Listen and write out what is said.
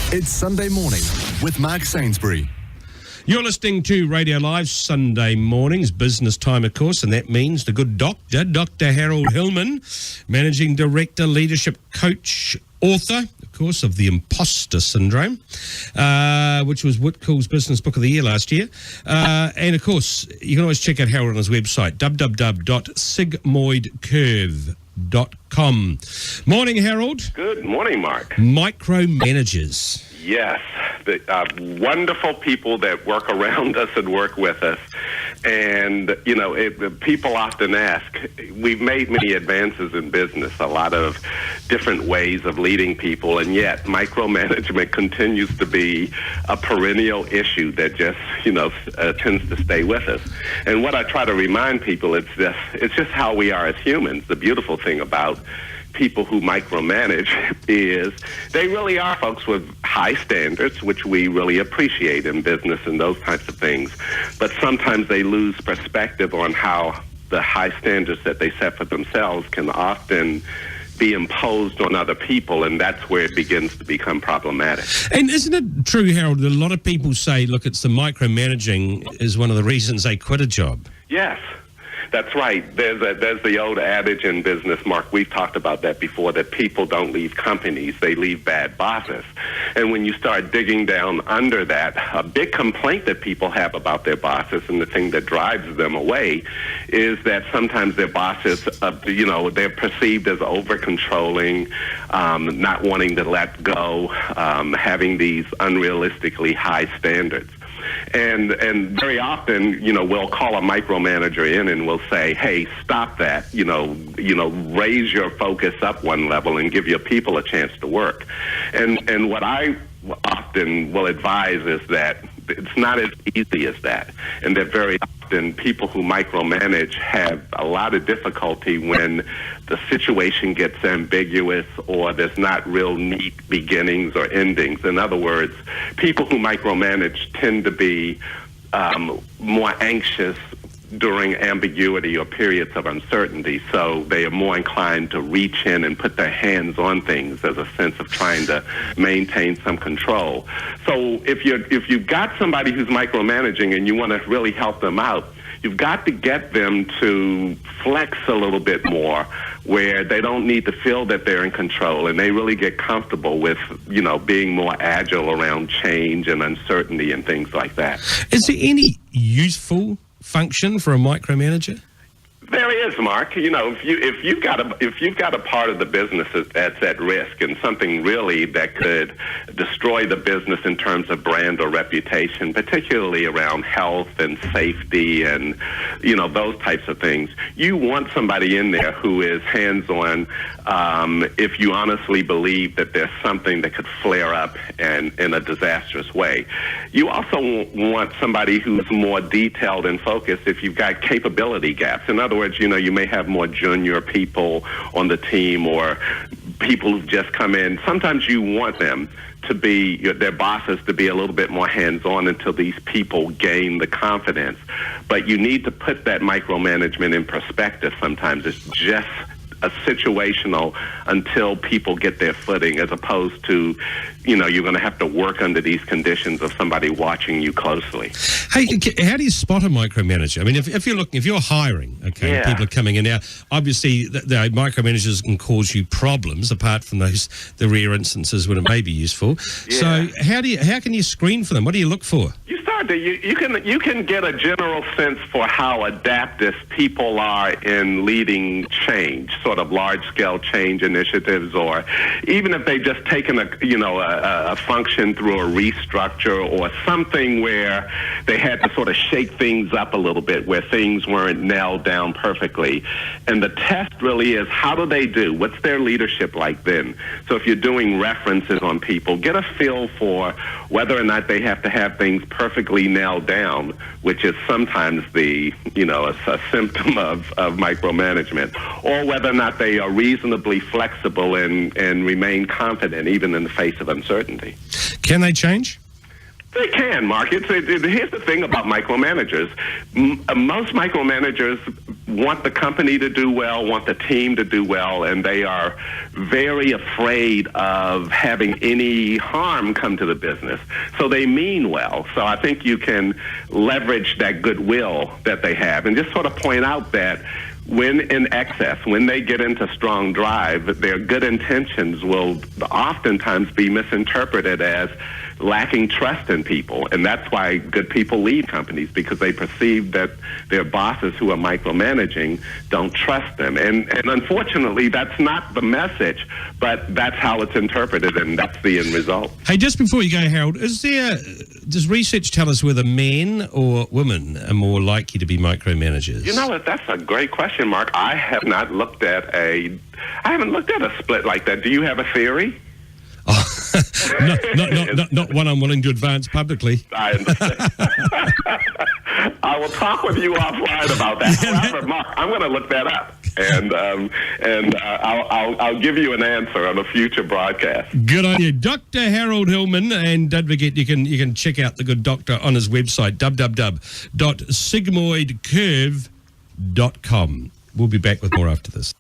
It's Sunday morning with Mark Sainsbury. You're listening to Radio Live Sunday mornings, business time, of course, and that means the good doctor, Dr. Harold Hillman, managing director, leadership coach, author, of course, of The Imposter Syndrome, which was Whitcool's Business Book of the Year last year. And, of course, you can always check out Harold on his website, www.sigmoidcurve.com. Morning, Harold. Good morning, Mark. Micromanages. Yes, the wonderful people that work around us and work with us. And, you know, people often ask, we've made many advances in business, a lot of different ways of leading people, and yet micromanagement continues to be a perennial issue that just, tends to stay with us. And what I try to remind people, it's just how we are as humans. The beautiful thing about people who micromanage is they really are folks with high standards, which we really appreciate in business and those types of things. But sometimes they lose perspective on how the high standards that they set for themselves can often be imposed on other people, and that's where it begins to become problematic. And isn't it true, Harold, that a lot of people say, look, it's the micromanaging is one of the reasons they quit a job? Yes. That's right. There's the old adage in business, Mark. We've talked about that before, that people don't leave companies, they leave bad bosses. And when you start digging down under that, a big complaint that people have about their bosses, and the thing that drives them away, is that sometimes their bosses, they're perceived as over-controlling, not wanting to let go, having these unrealistically high standards. And very often, we'll call a micromanager in and we'll say, hey, stop that, raise your focus up one level and give your people a chance to work. And what I often will advise is that it's not as easy as that, and that very often people who micromanage have a lot of difficulty when the situation gets ambiguous or there's not real neat beginnings or endings. In other words, people who micromanage tend to be more anxious during ambiguity or periods of uncertainty, so they are more inclined to reach in and put their hands on things as a sense of trying to maintain some control. So if you've got somebody who's micromanaging and you want to really help them out, you've got to get them to flex a little bit more, where they don't need to feel that they're in control, and they really get comfortable with, being more agile around change and uncertainty and things like that. Is there any useful function for a micromanager? There is, Mark. If you've got a part of the business that's at risk, and something really that could destroy the business in terms of brand or reputation, particularly around health and safety and those types of things, you want somebody in there who is hands-on. If you honestly believe that there's something that could flare up and in a disastrous way, you also want somebody who's more detailed and focused if you've got capability gaps. In other words, you may have more junior people on the team or people who've just come in. Sometimes you want them to be, their bosses to be a little bit more hands-on until these people gain the confidence. But you need to put that micromanagement in perspective. Sometimes it's just a situational until people get their footing, as opposed to, you're going to have to work under these conditions of somebody watching you closely. Hey, how do you spot a micromanager? I mean, if you're hiring, okay, yeah. People are coming in now, obviously the micromanagers can cause you problems, apart from the rare instances when it may be useful. Yeah. So how can you screen for them? What do you look for? You can get a general sense for how adaptive people are in leading change, sort of large-scale change initiatives, or even if they've just taken a function through a restructure or something where they had to sort of shake things up a little bit, where things weren't nailed down perfectly. And the test really is, how do they do? What's their leadership like then? So if you're doing references on people, get a feel for whether or not they have to have things perfectly nailed down, which is sometimes a symptom of micromanagement, or whether or not they are reasonably flexible and remain confident even in the face of uncertainty. Can they change? They can, Mark. Here's the thing about micromanagers. Most micromanagers want the company to do well, want the team to do well, and they are very afraid of having any harm come to the business. So they mean well. So I think you can leverage that goodwill that they have and just sort of point out that when in excess, when they get into strong drive, their good intentions will oftentimes be misinterpreted as lacking trust in people. And that's why good people leave companies, because they perceive that their bosses who are micromanaging don't trust them. And unfortunately, that's not the message, but that's how it's interpreted, and that's the end result. Hey, just before you go, Harold, does research tell us whether men or women are more likely to be micromanagers? You know, that's a great question, Mark. I haven't looked at a split like that. Do you have a theory? Not one I'm willing to advance publicly. I understand. I will talk with you offline about that. However, Mark, I'm going to look that up, and I'll give you an answer on a future broadcast. Good on you, Dr. Harold Hillman, and don't forget you can check out the good doctor on his website www.sigmoidcurve.com. We'll be back with more after this.